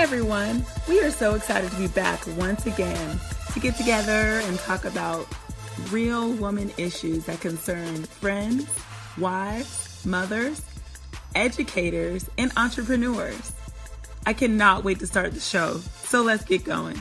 everyone. We are so excited to be back once again to get together and talk about real woman issues that concern friends, wives, mothers, educators, and entrepreneurs. I cannot wait to start the show, so let's get going.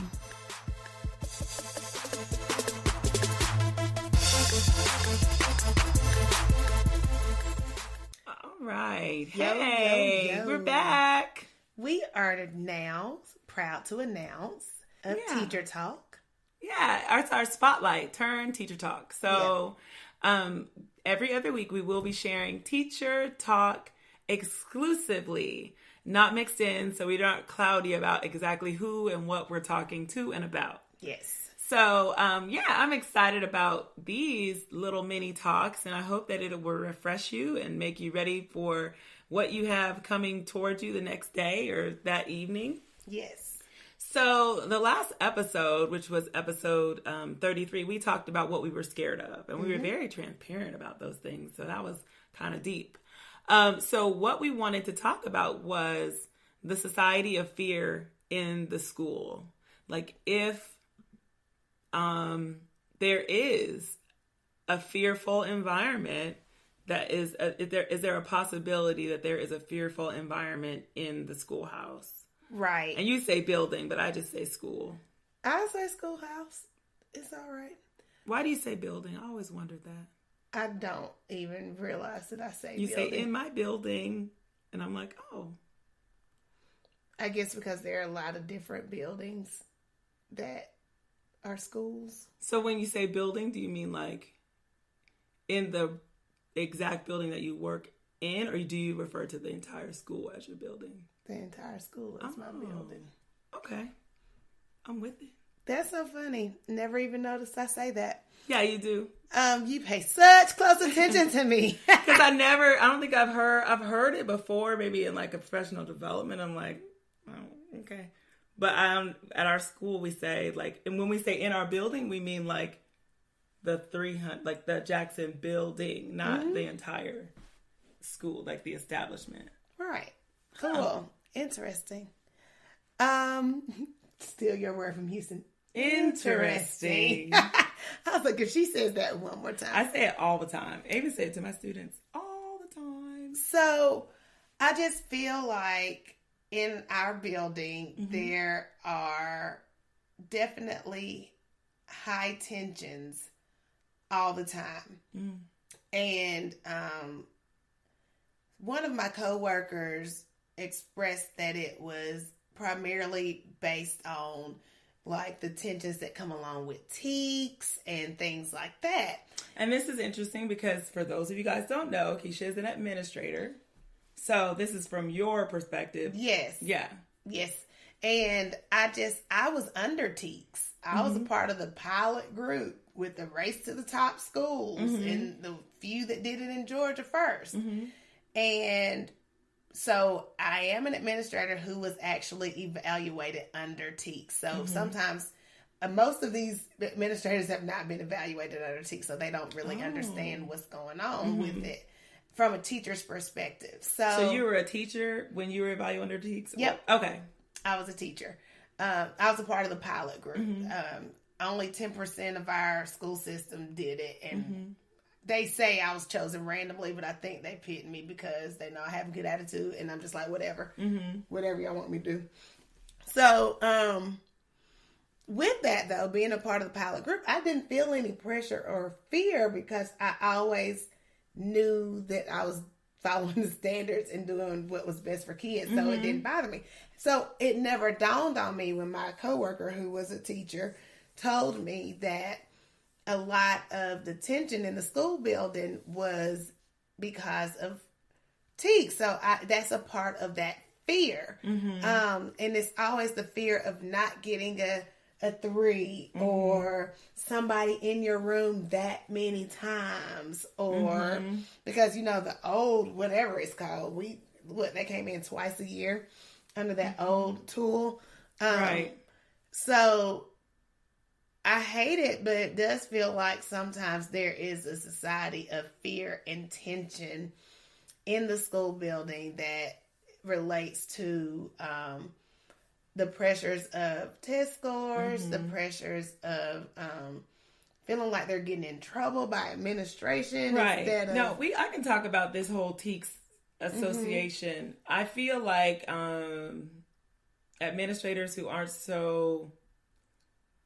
All right. Hey, we're back. We are now proud to announce a Teacher Talk. Yeah, our spotlight turn Teacher Talk. So every other week we will be sharing Teacher Talk exclusively, not mixed in, so we're not cloudy about exactly who and what we're talking to and about. Yes. So, I'm excited about these little mini talks, and I hope that it will refresh you and make you ready for what you have coming towards you the next day or that evening. Yes. So the last episode, which was episode 33, we talked about what we were scared of, and we were very transparent about those things. So that was kind of deep. So what we wanted to talk about was the society of fear in the school. Like if there is a fearful environment, is there a possibility that there is a fearful environment in the schoolhouse? Right. And you say building, but I just say school. I say schoolhouse. It's all right. Why do you say building? I always wondered that. I don't even realize that I say you building. You say in my building, and I'm like, oh. I guess because there are a lot of different buildings that are schools. So when you say building, do you mean like in the exact building that you work in, or do you refer to the entire school as your building? The entire school is my building. Okay. I'm with it. That's so funny. Never even noticed I say that. Yeah, you do. You pay such close attention to me. Because I don't think I've heard it before, maybe in like a professional development. I'm like, oh, okay. But at our school, we say like, and when we say in our building, we mean like the 300, like the Jackson building, not the entire school, like the establishment. Right. Cool. Interesting. Steal your word from Houston. Interesting. I was like, if she says that one more time. I say it all the time. I even say it to my students all the time. So I just feel like in our building, there are definitely high tensions all the time. And one of my coworkers expressed that it was primarily based on like the tensions that come along with TEKS and things like that. And this is interesting because for those of you guys don't know, Keisha is an administrator. So this is from your perspective. Yes. Yeah. Yes. And I was under TEKS. I was a part of the pilot group with the Race to the Top schools and the few that did it in Georgia first. And so I am an administrator who was actually evaluated under TEKS. So sometimes most of these administrators have not been evaluated under TEKS, so they don't really understand what's going on with it from a teacher's perspective. So you were a teacher when you were evaluated under TEKS? Yep. Okay. I was a teacher. I was a part of the pilot group. Only 10% of our school system did it, and they say I was chosen randomly, but I think they picked me because they know I have a good attitude, and I'm just like, whatever. Whatever y'all want me to do. So, with that, though, being a part of the pilot group, I didn't feel any pressure or fear because I always knew that I was following the standards and doing what was best for kids, so it didn't bother me. So, it never dawned on me when my coworker, who was a teacher, told me that a lot of the tension in the school building was because of TEKS. So that's a part of that fear. And it's always the fear of not getting a 3 or somebody in your room that many times, or because, the old, whatever it's called, they came in twice a year under that old tool. Right. So I hate it, but it does feel like sometimes there is a society of fear and tension in the school building that relates to the pressures of test scores, the pressures of feeling like they're getting in trouble by administration. Right. Instead of, No, I can talk about this whole TEKS association. I feel like administrators who aren't so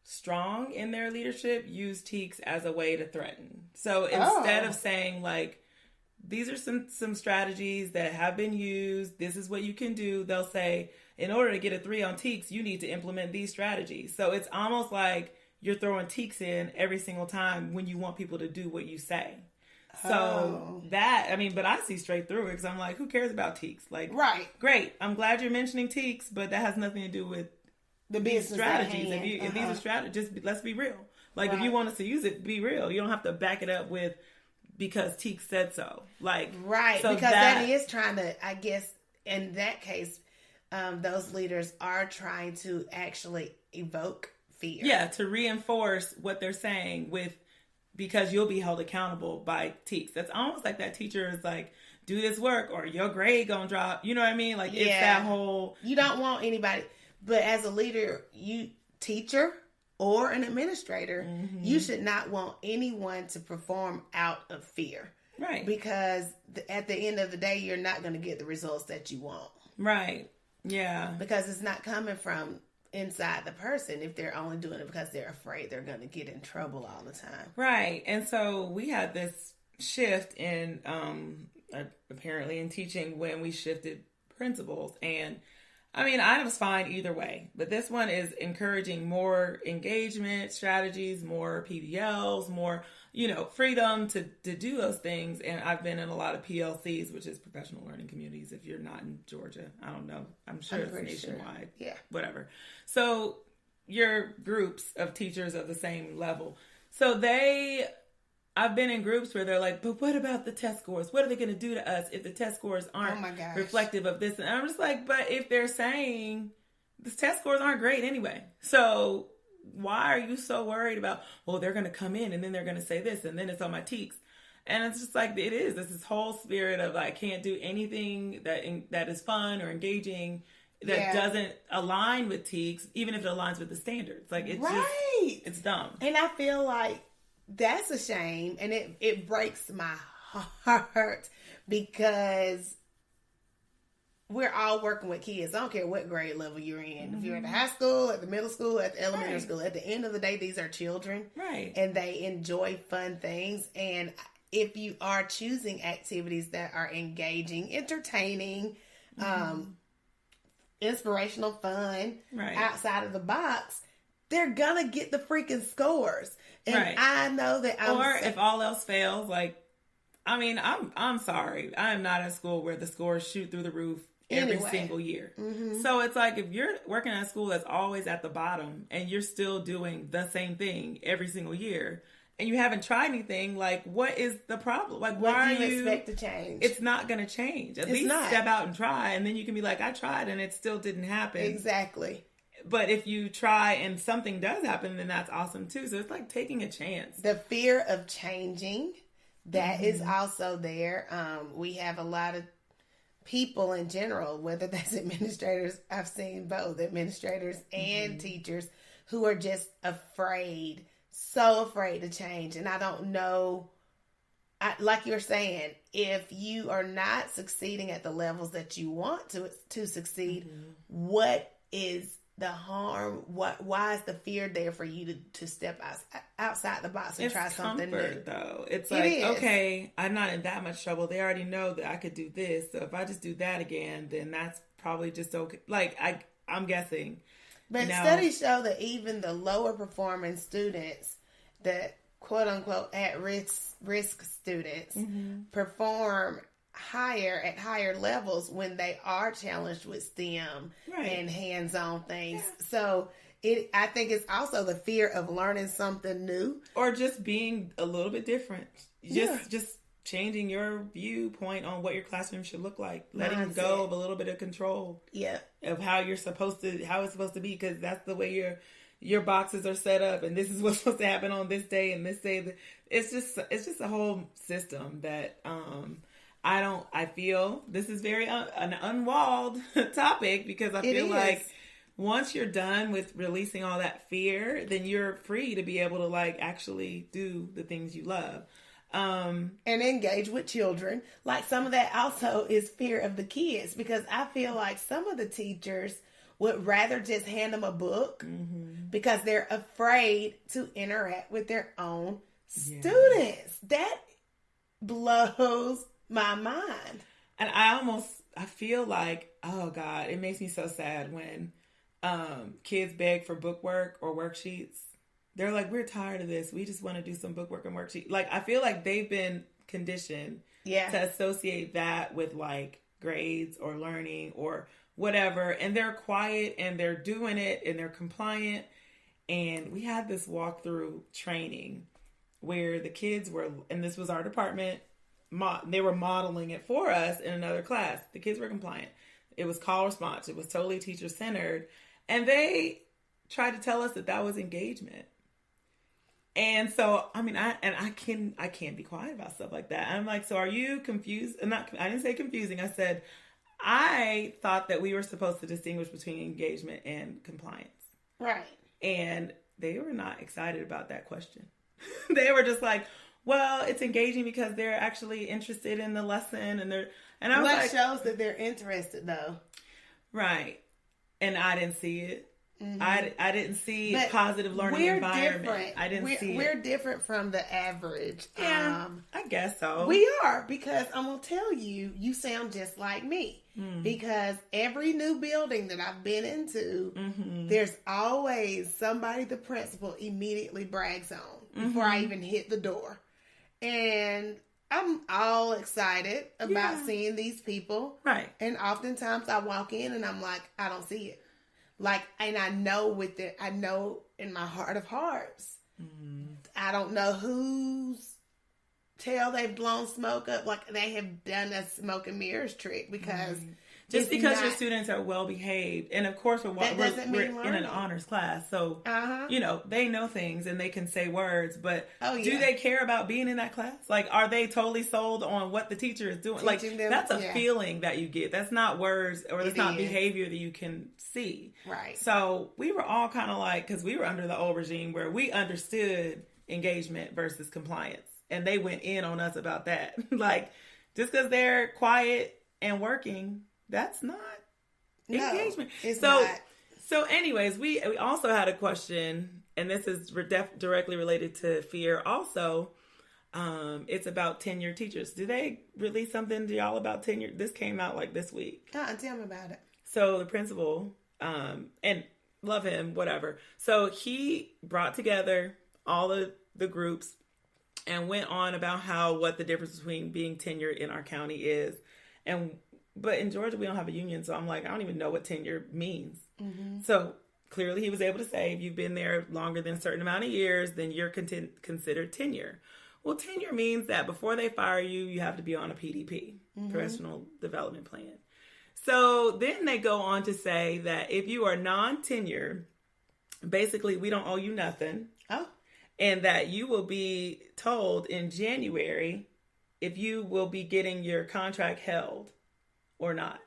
strong in their leadership use TEKS as a way to threaten. So instead of saying like, these are some strategies that have been used, this is what you can do, they'll say, in order to get a 3 on TEKS, you need to implement these strategies. So it's almost like you're throwing TEKS in every single time when you want people to do what you say. So but I see straight through it because I'm like, who cares about TEKS? Like, right. Great. I'm glad you're mentioning TEKS, but that has nothing to do with the business strategies. If these are strategies, just let's be real. Like, if you want us to use it, be real. You don't have to back it up with because TEKS said so. Like, right. So because that is trying to, I guess, in that case, those leaders are trying to actually evoke fear. Yeah, to reinforce what they're saying because you'll be held accountable by TEKS. That's almost like that teacher is like, do this work or your grade gonna drop. You know what I mean? Like, it's that whole... You don't want anybody... But as a leader, teacher or an administrator, you should not want anyone to perform out of fear. Right. Because at the end of the day, you're not going to get the results that you want. Right. Yeah. Because it's not coming from inside the person if they're only doing it because they're afraid they're going to get in trouble all the time. Right. And so we had this shift in, apparently in teaching when we shifted principals. And I mean, I was fine either way, but this one is encouraging more engagement strategies, more PBLs, more, freedom to do those things. And I've been in a lot of PLCs, which is professional learning communities. If you're not in Georgia, I don't know. I'm sure it's nationwide. Sure. Yeah. Whatever. So you're groups of teachers of the same level. So I've been in groups where they're like, but what about the test scores? What are they going to do to us if the test scores aren't reflective of this? And I'm just like, but if they're saying the test scores aren't great anyway, so why are you so worried about, well, they're going to come in and then they're going to say this and then it's on my TEKS. And it's just like, it is. It's this whole spirit of I can't do anything that is fun or engaging that doesn't align with TEKS, even if it aligns with the standards. Like, it's just, it's dumb. And I feel like that's a shame, and it breaks my heart because we're all working with kids. I don't care what grade level you're in. If you're at the high school, at the middle school, at the elementary school, at the end of the day, these are children. Right. And they enjoy fun things. And if you are choosing activities that are engaging, entertaining, inspirational, fun, outside of the box, they're gonna get the freaking scores. And I know that if all else fails, like, I mean, I'm sorry. I am not at a school where the scores shoot through the roof every single year. So it's like, if you're working at a school that's always at the bottom and you're still doing the same thing every single year and you haven't tried anything, like, what is the problem? Like, why do you expect to change? It's not going to change. At least step out and try, and then you can be like, I tried and it still didn't happen. Exactly. But if you try and something does happen, then that's awesome too. So it's like taking a chance. The fear of changing, that is also there. We have a lot of people in general, whether that's administrators, I've seen both administrators and teachers, who are just afraid, so afraid to change. And I don't know, like you're saying, if you are not succeeding at the levels that you want to succeed, what is the harm? Why is the fear there for you to step outside the box and try something new? Though it's like, okay, I'm not in that much trouble. They already know that I could do this, so if I just do that again, then that's probably just okay. Like, I'm guessing. But studies show that even the lower performing students, that quote unquote at risk students, perform at higher levels when they are challenged with STEM and hands-on things. So I think it's also the fear of learning something new, or just being a little bit different. Just changing your viewpoint on what your classroom should look like, letting go of a little bit of control of how it's supposed to be, because that's the way your boxes are set up, and this is what's supposed to happen on this day and this day. It's just a whole system that I feel this is very an unwalled topic, because I feel like once you're done with releasing all that fear, then you're free to be able to like actually do the things you love. And engage with children. Like some of that also is fear of the kids, because I feel like some of the teachers would rather just hand them a book because they're afraid to interact with their own students. That blows my mind. And I feel like, oh God, it makes me so sad when kids beg for bookwork or worksheets. They're like, we're tired of this. We just want to do some bookwork and worksheet. Like, I feel like they've been conditioned to associate that with like grades or learning or whatever. And they're quiet and they're doing it and they're compliant. And we had this walkthrough training where the kids were, and this was our department, they were modeling it for us in another class. The kids were compliant. It was call response. It was totally teacher centered. And they tried to tell us that was engagement. And so, I mean, I can't be quiet about stuff like that. I'm like, so are you confused? I didn't say confusing. I said, I thought that we were supposed to distinguish between engagement and compliance. Right. And they were not excited about that question. They were just like, well, it's engaging because they're actually interested in the lesson. And I was like, shows that they're interested though. Right. And I didn't see it. I didn't see positive learning environment. Different. I didn't see it. We're different from the average. Yeah, I guess so. We are, because I'm going to tell you, you sound just like me. Because every new building that I've been into, there's always somebody the principal immediately brags on before I even hit the door. And I'm all excited about seeing these people. Right. And oftentimes I walk in and I'm like, I don't see it. Like, and I know I know in my heart of hearts, I don't know whose tail they've blown smoke up. Like, they have done a smoke and mirrors trick because just because your students are well behaved, and of course we're in an honors class, so you know they know things and they can say words, but do they care about being in that class? Like, are they totally sold on what the teacher is doing? Teaching them, that's a feeling that you get. That's not words, or that's not behavior that you can see. Right. So we were all kind of like, because we were under the old regime where we understood engagement versus compliance, and they went in on us about that. Like, just because they're quiet and working, that's not engagement. It's not. So anyways, we also had a question, and this is directly related to fear also. It's about tenured teachers. Do they release something to y'all about tenure? This came out like this week. Tell me about it. So the principal, and love him, whatever. So he brought together all of the groups and went on about what the difference between being tenured in our county is. But in Georgia, we don't have a union, so I'm like, I don't even know what tenure means. So clearly he was able to say, if you've been there longer than a certain amount of years, then you're considered tenure. Well, tenure means that before they fire you, you have to be on a PDP, professional development plan. So then they go on to say that if you are non-tenure, basically we don't owe you nothing. Oh. And that you will be told in January if you will be getting your contract held or not.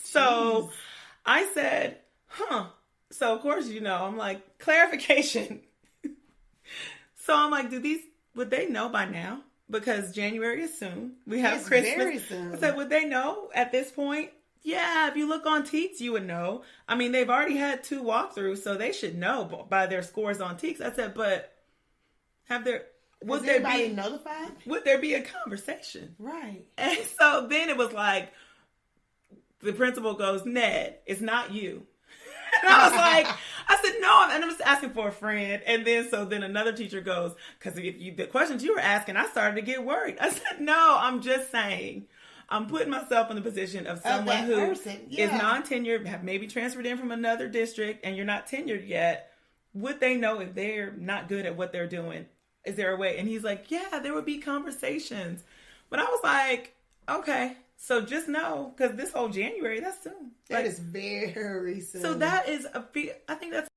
So I said, So of course, I'm like, clarification. So I'm like, would they know by now? Because January is soon. We have Christmas. Very soon. I said, would they know at this point? Yeah, if you look on TEKS, you would know. I mean, they've already had 2 walkthroughs, so they should know by their scores on TEKS. I said, but would there be notified? Would there be a conversation? Right. And so then it was like, the principal goes, Ned, it's not you. And I was like, I said, no, I'm just asking for a friend. And then another teacher goes, because the questions you were asking, I started to get worried. I said, no, I'm just saying, I'm putting myself in the position of someone who is non-tenured, have maybe transferred in from another district, and you're not tenured yet. Would they know if they're not good at what they're doing? Is there a way? And he's like, yeah, there would be conversations. But I was like, okay. So just know, because this whole January, that's soon. That is very soon. So that is I think that's